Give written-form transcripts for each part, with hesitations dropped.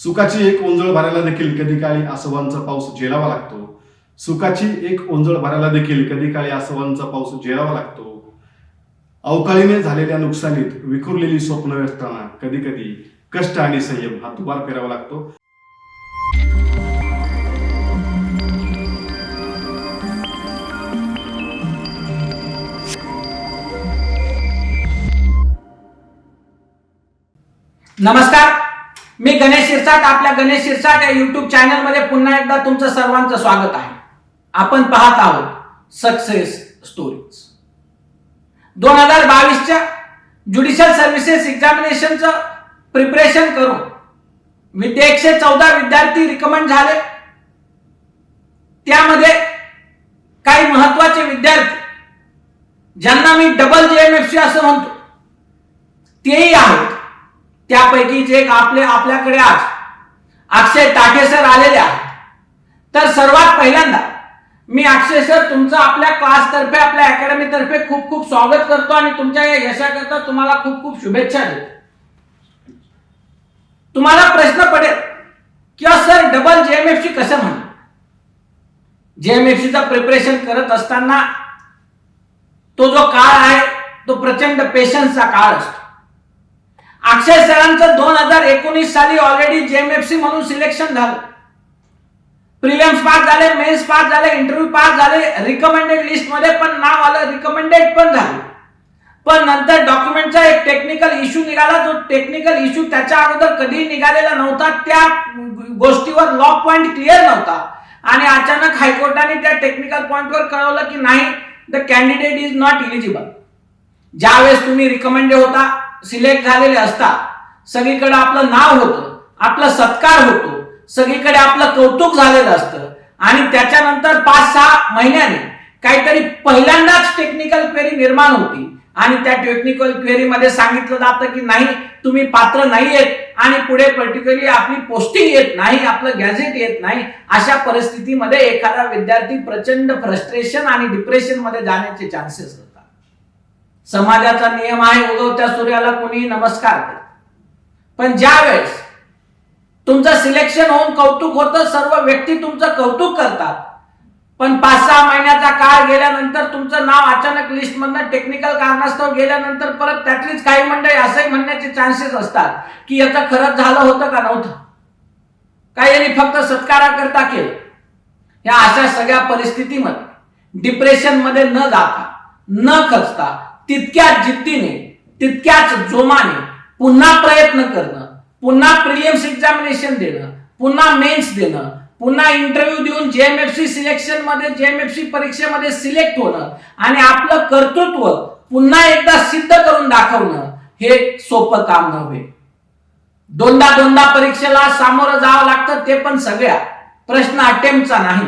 सुखाची एक ओंजळ भरायला देखील कधी काळी आसवांचा पाऊस झेलावा लागतो. सुखाची एक ओंजळ भरायला देखील कधी काळी आसवांचा पाऊस झेलावा लागतो. अवकाळीने झालेल्या नुकसानीत विखुरलेली स्वप्न व्यवस्थाना कधी कधी कष्ट आणि संयम हा दुबार फेरावा लागतो. नमस्कार, मी गणेश शिरसाट. आपल्या गणेश शिरसाट या युट्यूब चॅनल मध्ये पुन्हा एकदा तुमचं सर्वांचं स्वागत आहे. आपण पाहत आहोत सक्सेस स्टोरीज. 2022च्या ज्युडिशियल सर्व्हिसेस एक्झामिनेशनचं प्रिपरेशन करून 114 विद्यार्थी रिकमेंड झाले. त्यामध्ये काही महत्वाचे विद्यार्थी ज्यांना मी डबल JMFC असं म्हणतो तेही आहेत. त्यापैकी जे आपल्याकडे आज अक्षय टाके सर आलेले आहेत. तर सर्वात पहिल्यांदा मी अक्षय सर तुमचं आपल्या क्लास तर्फे आपल्या अकॅडमी तर्फे खूप खूप स्वागत करतो आणि तुमच्या या यशाकरता तुम्हाला खूप खूप शुभेच्छा देतो. तुम्हाला प्रश्न पडेल की सर डबल JMFC कसं म्हणतात. JMFCचं प्रिपरेशन करत असताना तो जो काळ आहे तो प्रचंड पेशन्सचा काळ असतो. अक्षय सरांचं 2019 साली ऑलरेडी JMFC म्हणून सिलेक्शन झालं. प्रिलिम्स पास झाले, मेन्स पास झाले, इंटरव्ह्यू पास झाले, रिकमेंडेड लिस्ट मध्ये पण नाव आलं, रिकमेंडेड पण झालं. पण नंतर डॉक्युमेंटचा एक टेक्निकल इश्यू निघाला. जो टेक्निकल इश्यू त्याच्या अगोदर कधी निघालेला नव्हता. त्या गोष्टीवर लॉ पॉइंट क्लिअर नव्हता आणि अचानक हायकोर्टाने त्या टेक्निकल पॉइंटवर कळवलं की नाही, the candidate is not eligible. ज्यावेळेस तुम्ही रिकमेंडेड होता, सिलेक्ट झालेले असता, सगळीकडे आपलं नाव होतं, आपला सत्कार होतो, सगळीकडे आपलं कौतुक झालेलं असतं आणि त्याच्यानंतर 5-6 महिन्याने काहीतरी पहिल्यांदाच टेक्निकल क्वेरी निर्माण होती आणि त्या टेक्निकल क्वेरी मध्ये सांगितलं जातं की नाही, तुम्ही पात्र नाहीयेत आणि पुढे पर्टिक्युलरली आपली पोस्टिंग येत नाही, आपलं गॅझेट येत नाही. अशा परिस्थितीमध्ये एखादा विद्यार्थी प्रचंड फ्रस्ट्रेशन आणि डिप्रेशन मध्ये जाण्याचे चान्सेस असतात. समाजाचा नियम आहे, उगवत्या सूर्याला कोणी नमस्कार करत. पण ज्या वेळेस तुमचं सिलेक्शन होऊन कौतुक होतं, सर्व व्यक्ती तुमचं कौतुक करतात, पण 5-6 महिन्याचा काळ गेल्यानंतर तुमचं नाव अचानक लिस्ट मधनं टेक्निकल कारणास्तव गेल्यानंतर परत त्यातलीच काही मंडळी असंही म्हणण्याचे चान्सेस असतात की याचं खरंच झालं होतं का नव्हतं, काही यांनी फक्त सत्काराकरता केलं. या अशा सगळ्या परिस्थितीमध्ये डिप्रेशन मध्ये न जाता, न खचता, तितक्याच जिद्दीने, तितक्याच जोमाने पुन्हा प्रयत्न करणं, पुन्हा प्रिलिम्स एक्झामिनेशन देणं, पुन्हा मेन्स देणं, पुन्हा इंटरव्ह्यू देऊन JMFC सिलेक्शन मध्ये, JMFC परीक्षेमध्ये सिलेक्ट होणं आणि आपलं कर्तृत्व पुन्हा एकदा सिद्ध करून दाखवणं हे सोपं काम नव्हे. दोनदा परीक्षेला सामोरं जावं लागतं, ते पण सगळ्या प्रश्न अटेम्प्टचा नाही,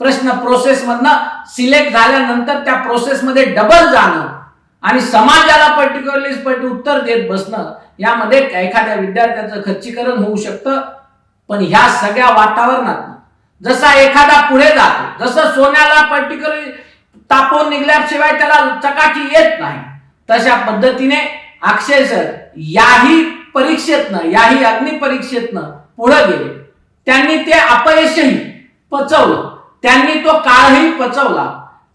प्रश्न प्रोसेस मधनं सिलेक्ट झाल्यानंतर त्या प्रोसेस मध्ये डबल जाणं आणि समाजाला पर्टिक्युलरली उत्तर देत बसणं, यामध्ये एखाद्या विद्यार्थ्याचं खच्चीकरण होऊ शकतं. पण ह्या सगळ्या वातावरणात जसा एखादा पुढे जातो, जसं सोन्याला पर्टिक्युलरली तापवून निघल्याशिवाय त्याला चकाकी येत नाही, तशा पद्धतीने अक्षय सर याही परीक्षेतनं, याही अग्निपरीक्षेतनं पुढे गेले. त्यांनी ते अपयशही पचवलं, त्यांनी तो काळही पचवला,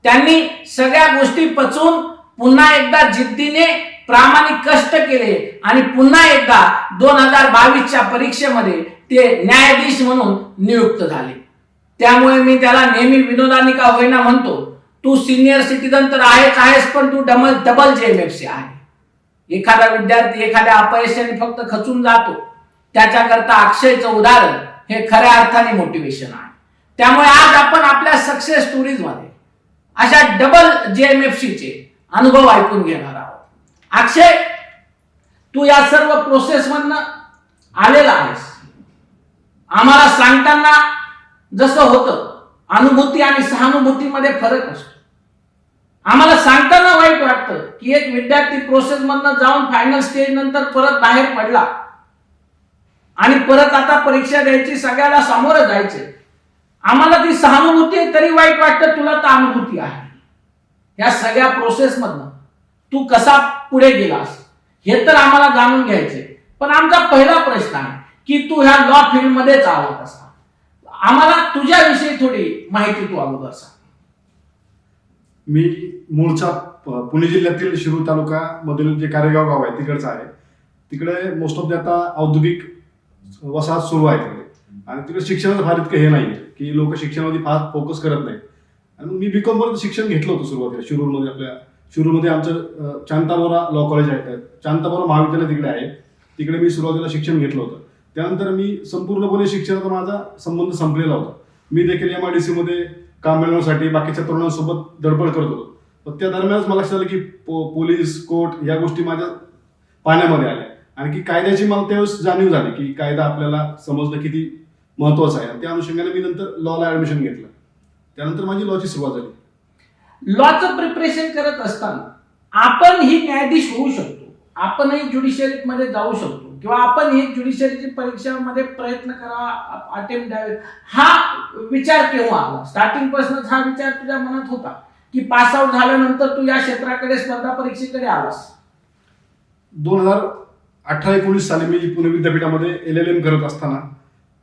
त्यांनी सगळ्या गोष्टी पचवून पुन्हा एकदा जिद्दीने प्रामाणिक कष्ट केले आणि पुन्हा एकदा 2022च्या परीक्षेमध्ये ते न्यायाधीश म्हणून नियुक्त झाले. त्यामुळे मी त्याला नेहमी विनोदाने का होईना म्हणतो, तू सिनियर सिटीजन तर आहेच, पण तू डबल JMFC आहे. एखादा विद्यार्थी एखाद्या अपयशाने फक्त खचून जातो, त्याच्याकरता अक्षयचं उदाहरण हे खऱ्या अर्थाने मोटिवेशन आहे. त्यामुळे आज आपण आपल्या सक्सेस स्टोरीज मध्ये अशा डबल JMFCचे अनुभव ऐकून घेणार आहोत. अक्षय, तू या सर्व प्रोसेस मधनं आलेला आहेस. आम्हाला सांगताना जसं होतं, अनुभूती आणि सहानुभूतीमध्ये फरक असतो. आम्हाला सांगताना वाईट वाटतं की एक विद्यार्थी प्रोसेस मधनं जाऊन फायनल स्टेज नंतर परत बाहेर पडला आणि परत आता परीक्षा द्यायची, सगळ्याला सामोरं जायचं. आम्हाला ती सहानुभूती तरी वाईट वाटतं, तुला तर अनुभूती आहे. या सगळ्या प्रोसेस मधनं तू कसा पुढे गेलास हे तर आम्हाला जाणून घ्यायचे. पण आमचा पहिला प्रश्न आहे की तू ह्या लॉ फील्ड मध्येच आला कसा? आम्हाला तुझ्याविषयी थोडी माहिती तू अगोदर सांग. मी मूळचा पुणे जिल्ह्यातील शिरूर तालुका मधील जे कारेगाव गाव आहे तिकडचं आहे. तिकडे मोस्ट ऑफ द आता औद्योगिक वसाहत सुरू आहे तिकडे, आणि तिकडे शिक्षणाचं फार इतकं हे नाही की लोक शिक्षणामध्ये फार फोकस करत नाही. आणि मी बीकॉम पर्यंत शिक्षण घेतलं होतं सुरुवातीला शिरूरमध्ये. आपल्या शिरूरमध्ये आमचं चांताबोरा लॉ कॉलेज आहे, चांताबोरा महाविद्यालय तिकडे आहे. तिकडे मी सुरुवातीला शिक्षण घेतलं होतं. त्यानंतर मी संपूर्णपणे शिक्षणाचा माझा संबंध संपलेला होता. मी देखील MIDC मध्ये काम मिळवण्यासाठी बाकीच्या तरुणांसोबत धडपड करत होतो. पण त्या दरम्यानच मला लक्षात आलं की पोलीस कोर्ट या गोष्टी माझ्या पाण्यामध्ये आल्या, आणि की कायद्याची मला त्यावेळेस जाणीव झाली की कायदा आपल्याला समजणं किती महत्वाचं आहे. त्या अनुषंगाने मी नंतर लॉला ऍडमिशन घेतलं. त्यानंतर माझी लॉची सुरुवात झाली. लॉचं प्रिपरेशन करत असताना आपण ही न्यायाधीश होऊ शकतो, आपणही ज्युडिशियरी मध्ये जाऊ शकतो, किंवा आपण ही ज्युडिशियरीची परीक्षामध्ये प्रयत्न करावा, अटेम्प्ट द्यावे, हा विचार केव्हा आला? स्टार्टिंग पासूनच हा विचार तुझ्या मनात होता की पास आउट झाल्यानंतर तू या क्षेत्राकडे स्पर्धा परीक्षेकडे आलास? 2018-19 साली मी पुणे विद्यापीठामध्ये LLM करत असताना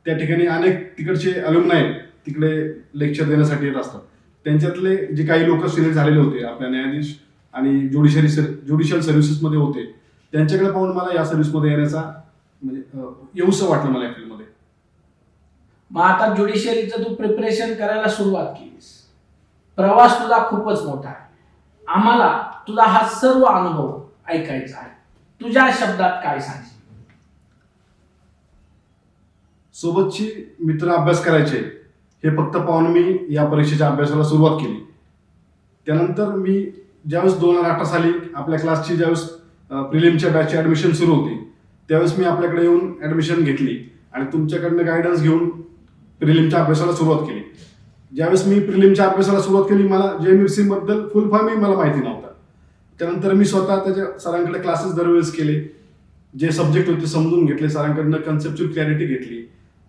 त्या ठिकाणी अनेक तिकडचे अलुमनाय तिकडे लेक्चर देण्यासाठी येत असतात. त्यांच्यातले जे काही लोक सिलेक्ट झालेले होते आपल्या न्यायाधीश आणि ज्युडिशियल सर्व्हिसेसमध्ये होते, त्यांच्याकडे पाहून मला या सर्व्हिसमध्ये येण्याचा म्हणजे येऊसं वाटलं मला या फील्डमध्ये. मग आता ज्युडिशियरीचं तू प्रिपरेशन करायला सुरुवात केलीस, प्रवास तुझा खूपच मोठा आहे. आम्हाला तुझा हा सर्व अनुभव ऐकायचा आहे. तुझ्या शब्दात काय सांगशील? सोबतची मित्र अभ्यास करायचे हे फक्त पाहून मी या परीक्षेच्या अभ्यासाला सुरुवात केली. त्यानंतर मी ज्यावेळेस 2018 साली आपल्या क्लासची ज्यावेळेस प्रिलिमच्या बॅचची ऍडमिशन सुरू होती, त्यावेळेस मी आपल्याकडे येऊन ऍडमिशन घेतली आणि तुमच्याकडनं गायडन्स घेऊन प्रिलिमच्या अभ्यासाला सुरुवात केली. ज्यावेळेस मी प्रिलिमच्या अभ्यासाला सुरुवात केली, मला JMFC बद्दल फुल फॉर्मही मला माहिती नव्हता. त्यानंतर मी स्वतः त्याच्या सरांकडे क्लासेस दरवेळेस केले, जे सब्जेक्ट होते समजून घेतले, सरांकडनं कन्सेप्च्युअल क्लॅरिटी घेतली.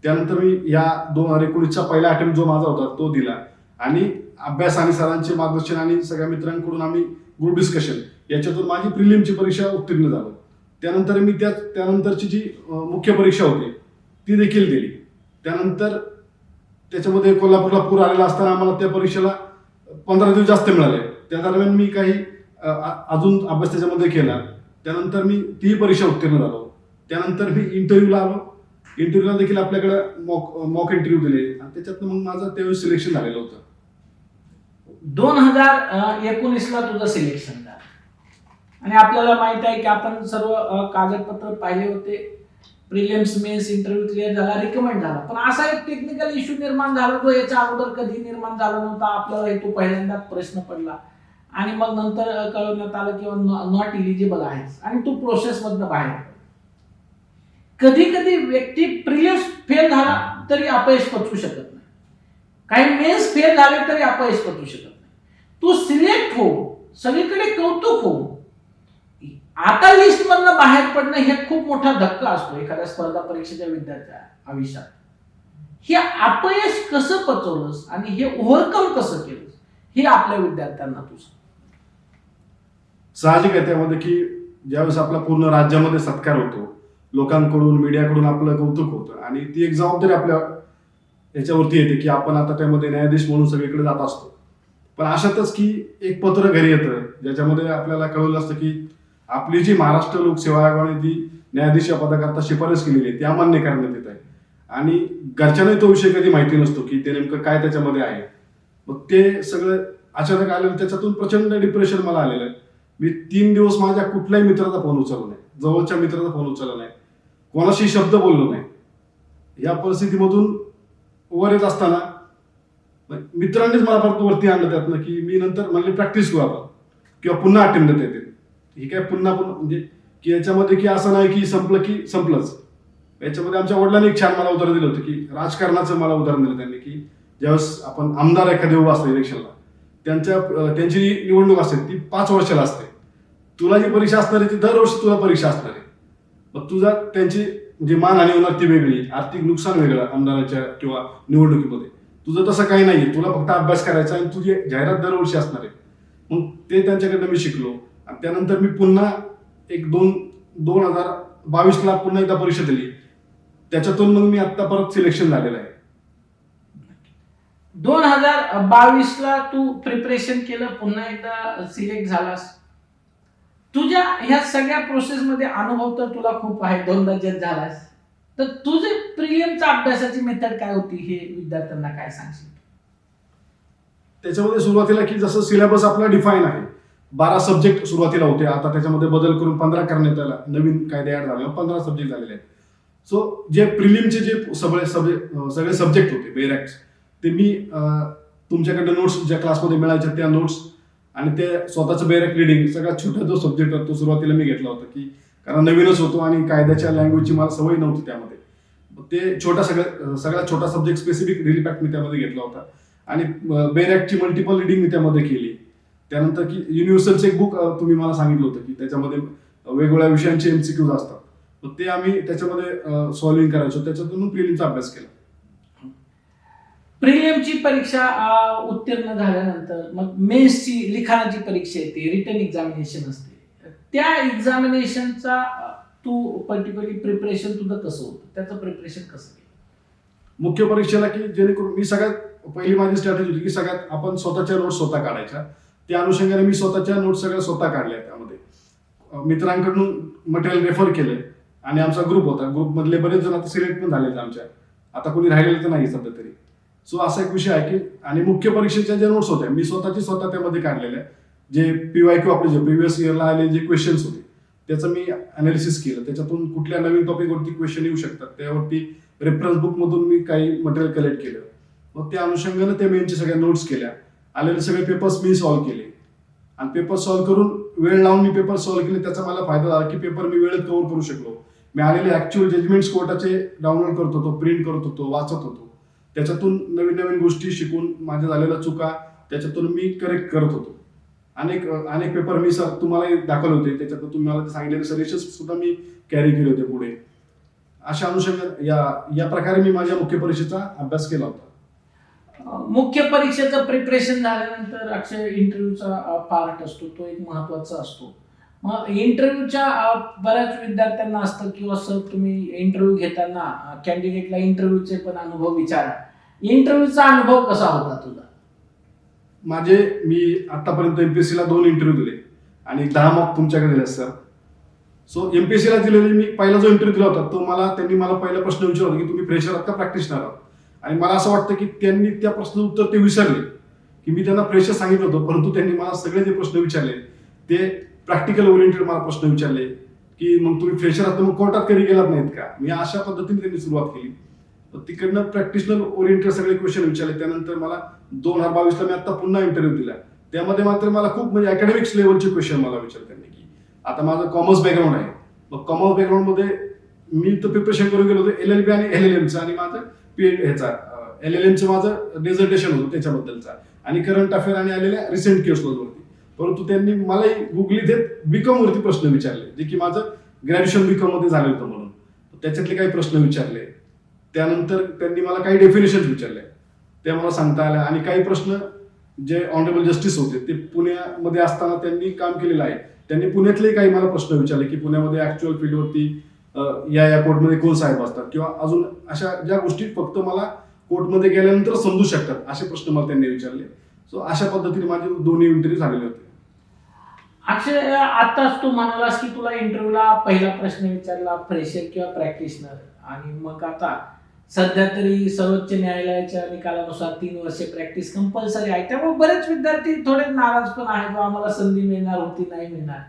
त्यानंतर मी या 2019चा पहिला अटेम्प्ट जो माझा होता तो दिला, आणि अभ्यास आणि सरांचे मार्गदर्शन आणि सगळ्या मित्रांकडून आम्ही ग्रुप डिस्कशन याच्यातून माझी प्रिलिमची परीक्षा उत्तीर्ण झालो. त्यानंतर मी त्यानंतरची जी मुख्य परीक्षा होती ती देखील दिली. त्यानंतर त्याच्यामध्ये कोल्हापूरला पूर आलेला असताना आम्हाला त्या परीक्षेला 15 दिवस जास्त मिळाले. त्या दरम्यान मी काही अजून अभ्यास त्याच्यामध्ये केला. त्यानंतर मी ती परीक्षा उत्तीर्ण झालो. त्यानंतर मी इंटरव्ह्यूला आलो. इंटरव्ह्यूला देखील आपल्याकडे मॉक इंटरव्ह्यू दिले, आणि त्याच्यातनं मग माझं त्यावेळेस सिलेक्शन झालेलं होतं. 2019ला तुझं सिलेक्शन झालं, आणि आपल्याला माहित आहे की आपण सर्व कागदपत्र पाहिले होते. प्रिलिम्स मेन्स इंटरव्ह्यू क्लिअर झाला, रिकमेंड झाला. पण असा एक टेक्निकल इश्यू निर्माण झाला जो याच्या अगोदर कधी निर्माण झाला नव्हता. आपल्याला हेतू पहिल्यांदा प्रश्न पडला, आणि मग नंतर कळवण्यात आलं की नॉट इलिजिबल आहेस, आणि तू प्रोसेस मधनं बाहेर. कधी कधी व्यक्ती प्रिलिम्स फेल झाला तरी अपयश पचवू शकत नाही, काही मेन्स फेल झाले तरी अपयश पचवू शकत नाही. तू सिलेक्ट हो, सगळीकडे कौतुक हो, आता लिस्ट मधनं बाहेर पडणं हे खूप मोठा धक्का असतो एखाद्या स्पर्धा परीक्षेच्या विद्यार्थ्या आयुष्यात. हे अपयश कसं पचवलंस आणि हे ओव्हरकम कसं केलंस हे आपल्या विद्यार्थ्यांना तू सांग. साहजिक आहे त्यामध्ये की ज्यावेळेस आपला पूर्ण राज्यामध्ये सत्कार होतो, लोकांकडून मीडियाकडून आपलं कौतुक होतं, आणि ती एक जबाबदारी आपल्या याच्यावरती येते की आपण आता त्यामध्ये न्यायाधीश म्हणून सगळीकडे जात असतो. पण अशातच की एक पत्र घरी येतं ज्याच्यामध्ये आपल्याला कळवलं असतं की आपली जी महाराष्ट्र लोकसेवा आयोगाने जी न्यायाधीश या पदाकरता शिफारस केलेली आहे ती अमान्य करण्यात येत आहे, आणि घरच्यांनाही तो विषय कधी माहिती नसतो की ते नेमकं काय त्याच्यामध्ये आहे. मग ते सगळं अचानक आलेलं, त्याच्यातून प्रचंड डिप्रेशन मला आलेलं आहे. मी 3 दिवस माझ्या कुठल्याही मित्राचा फोन उचलला नाही, जवळच्या मित्राचा फोन उचलला नाही, कोणाशी शब्द बोललो नाही. या परिस्थितीमधून वर येत असताना मित्रांनीच मला परत वरती आणलं त्यातनं की मी नंतर म्हणले प्रॅक्टिस करू आपण, किंवा पुन्हा अटेम्प्ट देता येते. ही काय पुन्हा म्हणजे की याच्यामध्ये की असं नाही की संपलं की संपलंच. याच्यामध्ये आमच्या वडिलांनी एक छान मला उदाहरण दिलं होतं की राजकारणाचं मला उदाहरण दिलं त्यांनी की ज्यावेळेस आपण आमदार एखादे उभा असतो इलेक्शनला, त्यांची निवडणूक असते ती 5 वर्षाला असते. तुला जी परीक्षा असणार आहे ती दरवर्षी तुला परीक्षा असणार आहे. मग तुझा त्यांची म्हणजे मानहानी होणार ती वेगळी, आर्थिक नुकसान वेगळं आमदाराच्या किंवा निवडणुकीमध्ये. तुझं तसं काही नाही, तुला फक्त अभ्यास करायचा आणि तुझी जाहिरात दरवर्षी असणार आहे. मग ते त्यांच्याकडनं मी शिकलो, आणि त्यानंतर मी पुन्हा एक 2022ला पुन्हा एकदा परीक्षा दिली. त्याच्यातून मग मी आता परत सिलेक्शन झालेलं आहे. 2022ला तू प्रिपरेशन केलं, पुन्हा एकदा सिलेक्ट झालास. तुझ्या ह्या सगळ्या प्रोसेस मध्ये अनुभव तर तुला खूप आहे, 2दा जज झालास. तर तुझे प्रिलिमचा अभ्यासाची मेथड काय होती हे विद्यार्थ्यांना काय सांगशील? त्याच्यामध्ये सुरुवातीला की जसं सिलेबस आपला डिफाईन आहे, 12 सब्जेक्ट सुरुवातीला होते, आता त्याच्यामध्ये बदल करून 15 करण्यात आला, नवीन कायदे ऍड झाले, 15 सब्जेक्ट झालेले आहेत. सो जे प्रिलिमचे जे सगळे सब्जेक्ट होते बेरॅक्ट, ते मी तुमच्याकडे नोट्स ज्या क्लासमध्ये मिळायच्या त्या नोट्स आणि ते स्वतःचं बेरॅक्ट रिडिंग, सगळ्यात छोटा जो सब्जेक्ट होता तो सुरुवातीला मी घेतला होता, की कारण नवीनच होतो आणि कायद्याच्या लँग्वेजची मला सवय नव्हती त्यामध्ये. ते सगळ्यात छोटा सब्जेक्ट स्पेसिफिक रिलीपॅक्ट मी त्यामध्ये घेतला होता आणि बेरॅक्टची मल्टिपल रिडिंग मी त्यामध्ये केली. त्यानंतर की युनिव्हर्सलचं एक बुक तुम्ही मला सांगितलं होतं की त्याच्यामध्ये वेगवेगळ्या विषयांचे MCQs असतात, तर ते आम्ही त्याच्यामध्ये सॉल्व्हिंग करायचो, त्याच्यातून प्रिलिमचा अभ्यास केला. प्रिलिमची परीक्षा उत्तीर्ण झाल्यानंतर मग मेन्सची लिखाणाची परीक्षा येते, रिटन एक्झामिनेशन असते. त्या एक्झामिनेशनचा तू पर्टिक्युलरली प्रिपरेशन तुझं कसं होतं, त्याचं प्रिपरेशन कसं केलं? मुख्य परीक्षेला की जेणेकरून मी सगळ्यात पहिली माझी स्ट्रॅटेजी होती की सगळ्यात आपण स्वतःच्या नोट्स स्वतः काढायच्या. त्या अनुषंगाने मी स्वतःच्या नोट्स सगळ्या स्वतः काढल्या. त्यामध्ये मित्रांकडून मटेरियल रेफर केले आणि आमचा ग्रुप होता, ग्रुपमधले बरेच जण आता सिलेक्ट पण झालेले आमच्या, आता कोणी राहिलेलं तर नाही सध्या तरी. सो असा एक विषय आहे की आणि मुख्य परीक्षेच्या ज्या नोट्स होत्या मी स्वतः त्यामध्ये काढलेल्या, जे PYQ आपले जे प्रिव्हियस इयरला आले जे क्वेश्चन्स होते त्याचं मी अनालिसिस केलं, त्याच्यातून कुठल्या नवीन टॉपिकवरती क्वेश्चन येऊ शकतात त्यावरती रेफरन्स बुकमधून मी काही मटेरियल कलेक्ट केलं. मग त्या अनुषंगाने त्या मेनच्या सगळ्या नोट्स केल्या, आलेले सगळे पेपर्स मी सॉल्व्ह केले आणि पेपर सॉल्व्ह करून वेळ लावून मी पेपर सॉल्व्ह केले. त्याचा मला फायदा झाला की पेपर मी वेळेत कव्हर करू शकलो. मी आलेले ऍक्च्युअल जजमेंट्स कोर्टाचे डाउनलोड करत होतो, प्रिंट करत होतो, वाचत होतो, त्याच्यातून नवीन नवीन गोष्टी शिकून माझ्या झालेल्या चुका त्याच्यातून मी करेक्ट करत होतो. अनेक पेपर मी तुम्हाला दाखवले होते, त्याच्यातून तुम्ही मला सांगितलेले सजेशन्स सुद्धा मी कॅरी केले होते पुढे. अशा अनुषंगाने या प्रकारे मी माझ्या मुख्य परीक्षेचा अभ्यास केला होता. मुख्य परीक्षेचं प्रिपरेशन झाल्यानंतर अक्षय इंटरव्ह्यूचा पार्ट असतो, तो एक महत्वाचा असतो. मग इंटरव्ह्यूच्या बऱ्याच विद्यार्थ्यांना असतं किंवा सर तुम्ही इंटरव्ह्यू घेताना कॅन्डिडेटला इंटरव्ह्यूचे पण अनुभव विचारा. इंटरव्ह्यूचा अनुभव कसा होता तुझा? मी आतापर्यंत MPSCला 2 इंटरव्ह्यू दिले आणि 10 मॉक तुमच्याकडे दिले सर. सो MPSCला दिलेले मी पहिला जो इंटरव्ह्यू दिला होता तो त्यांनी मला पहिला प्रश्न विचारला होता की तुम्ही फ्रेशर आहात का प्रॅक्टिशनर आहात, आणि मला असं वाटतं की त्यांनी त्या प्रश्नाचं उत्तर ते विसरले की मी त्यांना फ्रेशर सांगितलं होतं, परंतु त्यांनी मला सगळे जे प्रश्न विचारले ते प्रॅक्टिकल ओरिएंटेड मला प्रश्न विचारले की मग तुम्ही फ्रेशर आहात तर मग कोर्टात कधी गेलात नाहीत का. मी अशा पद्धतीने त्यांनी सुरुवात केली. तिकडनं प्रॅक्टिशनल ओरिएंटेड सगळे क्वेश्चन विचारले. त्यानंतर मला 2022ला मी आता पुन्हा इंटरव्ह्यू दिला, त्यामध्ये मात्र मला खूप म्हणजे अकॅडमिक्स लेवलचे क्वेश्चन मला विचारले त्यांनी की आता माझं कॉमर्स बॅकग्राऊंड आहे, मग कॉमर्स बॅकग्राऊंडमध्ये मी तर प्रिपरेशन करून गेलो होतो LLB आणि LLMचं, आणि माझं LLMचं माझं डेझर्टेशन होतं त्याच्याबद्दलचा आणि करंट अफेअर आणि आलेल्या रिसेंट केस लॉवरती. परंतु त्यांनी मलाही गुगली देत BCom वरती प्रश्न विचारले, जे की माझं ग्रॅज्युएशन BCom मध्ये झालं होतं म्हणून त्याच्यातले काही प्रश्न विचारले. त्यानंतर त्यांनी मला काही डेफिनेशन विचारले, ते मला सांगता आल्या, आणि काही प्रश्न जे ऑनरेबल जस्टिस होते ते पुण्यामध्ये असताना त्यांनी काम केलेलं आहे, त्यांनी पुण्यातले काही मला प्रश्न विचारले की पुण्यामध्ये ऍक्च्युअल फील्डवरती या कोर्टमध्ये कोण साहेब असतात किंवा अजून अशा ज्या गोष्टी फक्त मला कोर्टमध्ये गेल्यानंतर समजू शकतात असे प्रश्न मला त्यांनी विचारले. सो अशा पद्धतीने माझे 2 इंटरव्ह्यू झालेले होते. अक्षय, आताच तू म्हणालास की तुला इंटरव्ह्यूला पहिला प्रश्न विचारला फ्रेशर किंवा प्रॅक्टिशनर, आणि मग आता सध्या तरी सर्वोच्च न्यायालयाच्या निकालानुसार 3 वर्षे प्रॅक्टिस कंपल्सरी आहे, त्यामुळे बरेच विद्यार्थी थोडे नाराज पण आहेत, आम्हाला संधी मिळणार होती नाही मिळणार.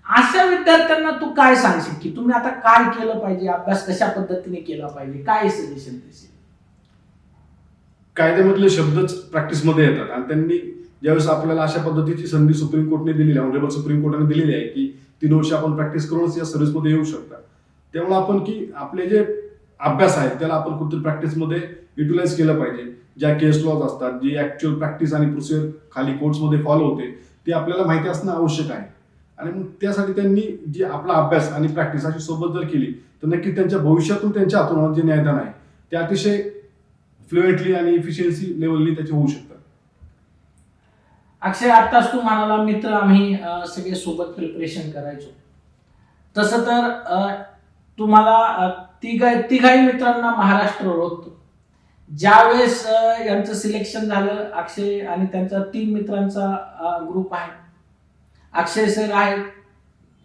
अशा विद्यार्थ्यांना तू काय सांगशील की तुम्ही आता काय केलं पाहिजे, अभ्यास कशा पद्धतीने केला पाहिजे, काय सजेशन देशील? कायद्यामधले शब्दच प्रॅक्टिसमध्ये येतात आणि त्यांनी ज्यावेळेस आपल्याला अशा पद्धतीची संधी सुप्रीम कोर्टने दिलेली आहे, ऑनरेबल सुप्रीम कोर्टाने दिलेली आहे की 3 वर्ष आपण प्रॅक्टिस करूनच या सर्व्हिसमध्ये येऊ शकता, त्यामुळे आपण की आपले जे अभ्यास आहे त्याला आपण कुठेतरी प्रॅक्टिसमध्ये युटिलाइज केलं पाहिजे. ज्या केस लॉज असतात, जी ऍक्च्युअल प्रॅक्टिस आणि प्रोसिजर खाली कोर्ट्समध्ये फॉलो होते ते आपल्याला माहिती असणं आवश्यक आहे. आणि मग त्यासाठी त्यांनी जी आपला अभ्यास आणि प्रॅक्टिस अशी सोबत जर केली तर नक्की त्यांच्या भविष्यातून त्यांच्या हातून जे न्यायदान आहे ते अतिशय फ्लुएंटली आणि इफिशियन्सी लेवलनी त्याचे होऊ शकतात. अक्षय, आताच तू म्हणाला मित्र आम्ही सगळे सोबत प्रिपरेशन करायचो, तसं तर तुम्हाला तिघाही मित्रांना महाराष्ट्र ओळखतो. ज्यावेळेस यांचं सिलेक्शन झालं, अक्षय आणि त्यांचा 3 मित्रांचा ग्रुप आहे. अक्षय सर आहेत,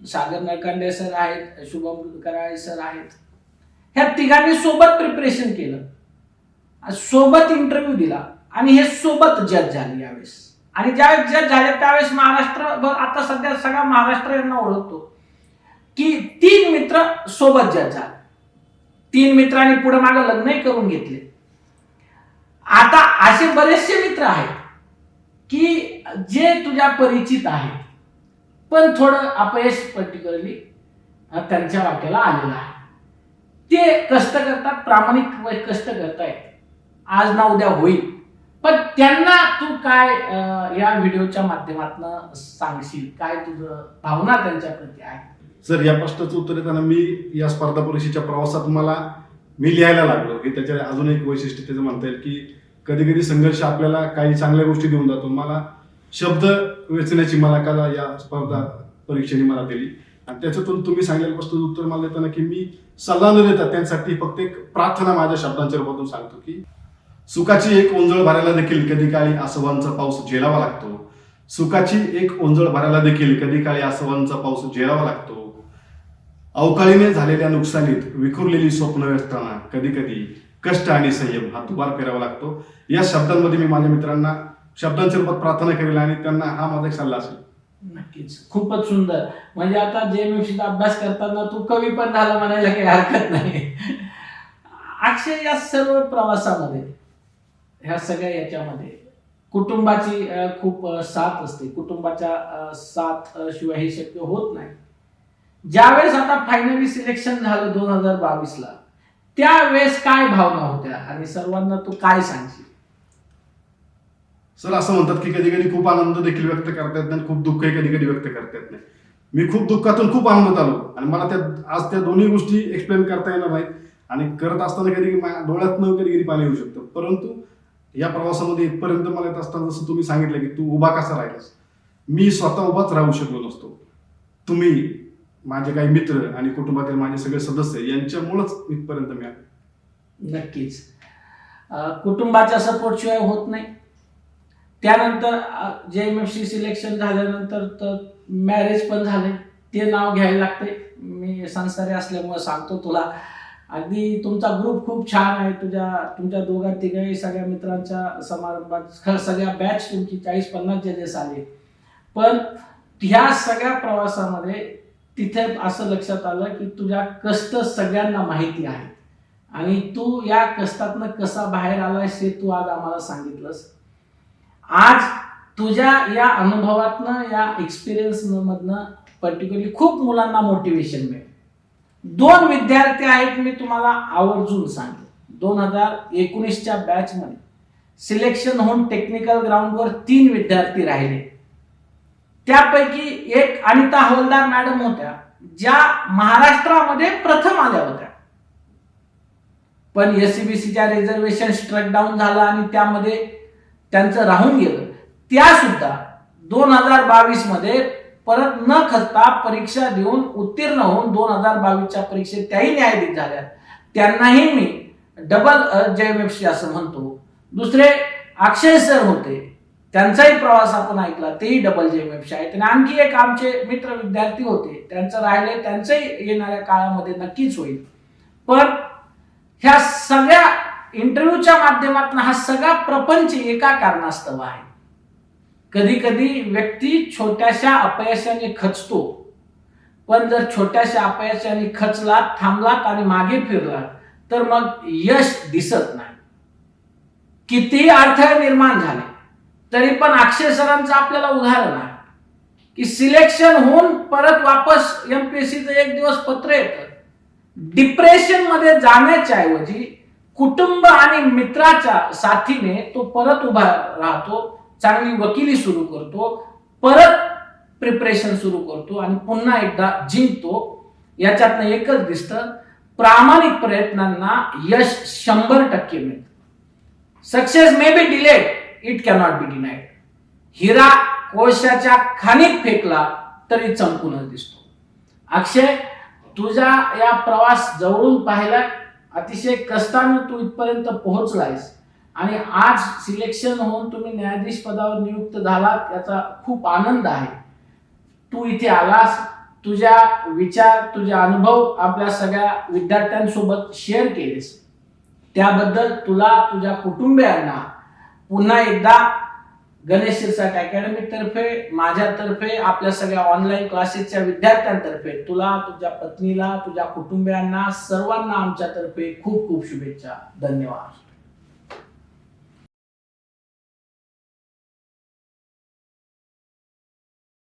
सागर नळकांडे सर आहेत, शुभम कराळे सर आहेत. ह्या तिघांनी सोबत प्रिपरेशन केलं, सोबत इंटरव्ह्यू दिला आणि हे सोबत जज झाले यावेळेस. आणि ज्यावेळेस जज झाले त्यावेळेस महाराष्ट्रभर, आता सध्या सगळा महाराष्ट्र यांना ओळखतो की 3 मित्र सोबत जज झाले. 3 मित्रांनी पुढे मागे लग्नही करून घेतले. आता असे बरेचसे मित्र आहेत की जे तुझ्या परिचित आहेत, पण थोडं अपयश पर्टिक्युलरली त्यांच्या वाट्याला आलेलं आहे. ते कष्ट करतात, प्रामाणिक कष्ट करतायत, आज ना उद्या होईल. पण त्यांना तू काय या व्हिडिओच्या माध्यमातून सांगशील, काय तुझं भावना त्यांच्या प्रती आहे? सर, या प्रश्नाचं उत्तर देताना मी या स्पर्धा परीक्षेच्या प्रवासात मी लिहायला लागलो. हे त्याच्या अजून एक वैशिष्ट्य त्याचं म्हणता येईल की कधी कधी संघर्ष आपल्याला काही चांगल्या गोष्टी देऊन जातो. मला शब्द वेचण्याची मला कला या स्पर्धा परीक्षेने मला दिली. आणि त्याच्यातून तुम्ही सांगितलेल्या प्रश्नाचं उत्तर मला देताना की मी सल्ला न देता त्यांसाठी फक्त एक प्रार्थना माझ्या शब्दांच्या रूपातून सांगतो की सुखाची एक ओंजळ भरायला देखील कधी काळी आसवांचा पाऊस झेलावा लागतो. सुखाची एक ओंजळ भरायला देखील कधी काळी आसवांचा पाऊस झेलावा लागतो. अवकाळीने झालेल्या नुकसानीत विखुरलेली स्वप्न व्यक्ताना कधी कधी कष्ट आणि संयम हा दुबार फेरावा लागतो. या शब्दांमध्ये मी माझ्या मित्रांना शब्दांच्या रूपात प्रार्थना करेल आणि त्यांना हा माझा एक सल्ला असेल. नक्कीच, खूपच सुंदर. म्हणजे आता JMFC चा अभ्यास करताना तू कवी पण झाला म्हणायला काही हरकत नाही. अक्षय, या सर्व प्रवासामध्ये, ह्या सगळ्या याच्यामध्ये कुटुंबाची खूप साथ असते. कुटुंबाच्या साथ शिवाय हे शक्य होत नाही. ज्यावेळेस आता फायनली सिलेक्शन झालं 2022 ला, त्यावेळेस काय भावना होत्या आणि सर्वांना तू काय सांगशील? सर, असं म्हणतात की कधी कधी खूप आनंद देखील व्यक्त करता येत नाही, खूप दुःखही कधी कधी व्यक्त करता येत नाही. मी खूप दुःखातून खूप आनंदात आलो आणि मला आज त्या दोन्ही गोष्टी एक्सप्लेन करता येणार नाहीत. आणि करत असताना कधी डोळ्यातनं कधी कधी पाणी येऊ शकतं. परंतु या प्रवासामध्ये इथपर्यंत मला येत असताना जसं तुम्ही सांगितलं की तू उभा कसा राहिलास, मी स्वतः उभाच राहू शकलो नसतो. तुम्ही, माझे काही मित्र आणि कुटुंबातील माझे सगळे सदस्य यांच्यामुळेच इथपर्यंत मी आलो. नक्कीच, कुटुंबाच्या सपोर्ट शिवाय होत नाही. त्यानंतर JMFC सिलेक्शन झाल्यानंतर तर मॅरेज पण झाले. ते नाव घ्यायला लागते. मी संसारी असल्यामुळे सांगतो तुला, अगदी तुमचा ग्रुप खूप छान आहे. तुमच्या दोघा तिघाही सगळ्या मित्रांच्या समारंभात सगळ्या बॅच तुमची 40-50 जजेस आले. पण ह्या सगळ्या प्रवासामध्ये तिथे असं लक्षात आलं की तुझ्या कष्ट सगळ्यांना माहिती आहे आणि तू या कष्टातनं कसा बाहेर आलायस हे तू आज आम्हाला सांगितलंस. आज तुझ्या या अनुभवातनं, या एक्सपिरियन्स मधनं पर्टिक्युलरली खूप मुलांना मोटिवेशन मिळेल. 2 विद्यार्थी आहेत, मी तुम्हाला आवर्जून सांगेन. 2019च्या बॅच मध्ये सिलेक्शन होऊन टेक्निकल ग्राउंडवर 3 विद्यार्थी राहिले. त्यापैकी एक अनिता हवलदार मॅडम होत्या, ज्या महाराष्ट्रामध्ये प्रथम आल्या होत्या. पण SCBCच्या रिझर्वेशन स्ट्रक डाऊन झालं आणि त्यामध्ये त्यांचं राहून गेलं. त्या सुद्धा 2022 मध्ये परत न खचता परीक्षा देऊन उत्तीर्ण होऊन 2022च्या परीक्षेत त्याही न्यायाधीश झाल्या. त्यांनाही मी डबल JMFC असं म्हणतो. दुसरे अक्षय सर होते, त्यांचाही प्रवास आपण ऐकला, तेही डबल JMFC आहेत. आणि आणखी एक आमचे मित्र विद्यार्थी होते, त्यांचं राहिले, त्यांचंही येणाऱ्या काळामध्ये नक्कीच होईल. पण ह्या सगळ्या इंटरव्ह्यूच्या माध्यमातून हा सगळा प्रपंच एका कारणास्तव आहे. कधी कधी व्यक्ती छोट्याशा अपयशाने खचतो, पण जर छोट्याशा अपयशाने खचला, थांबलात आणि मागे फिरला तर मग यश दिसत नाही. कितीही अडथळे निर्माण झाले तरी पण अक्षय सरांचं आपल्याला उदाहरण आहे की सिलेक्शन होऊन परत वापस MPSCचं एक दिवस पत्र येतं. डिप्रेशन मध्ये जाण्याच्या ऐवजी कुटुंब आणि मित्राच्या साथीने तो परत उभा राहतो, चांगली वकिली सुरू करतो, परत प्रिपरेशन सुरू करतो आणि पुन्हा एकदा जिंकतो. याच्यातनं एकच दिसतं, प्रामाणिक प्रयत्नांना यश 100% मिळतं. Success may be delayed, it cannot be denied. हिरा कोळशाच्या खाणीत फेकला तरी चमकूनच दिसतो. अक्षय, तुझा या प्रवास जवळून पाहिला, अतिशय कष्टानं तू इथपर्यंत पोहोचलायस आणि आज सिलेक्शन होऊन तुम्ही न्यायाधीश पदावर नियुक्त झालात, याचा खूप आनंद आहे. तू इथे आलास, तुझ्या विचार, तुझे अनुभव आपल्या सगळ्या विद्यार्थ्यांसोबत शेअर केलेस, त्याबद्दल तुला, तुझ्या कुटुंबियांना पुन्हा एकदा गणेश शिरसाट अकॅडमी तर्फे, माझ्यातर्फे, आपल्या सगळ्या ऑनलाईन क्लासेसच्या विद्यार्थ्यांतर्फे तुला, तुझ्या पत्नीला, तुझ्या कुटुंबियांना, सर्वांना आमच्यातर्फे खूप खूप शुभेच्छा. धन्यवाद.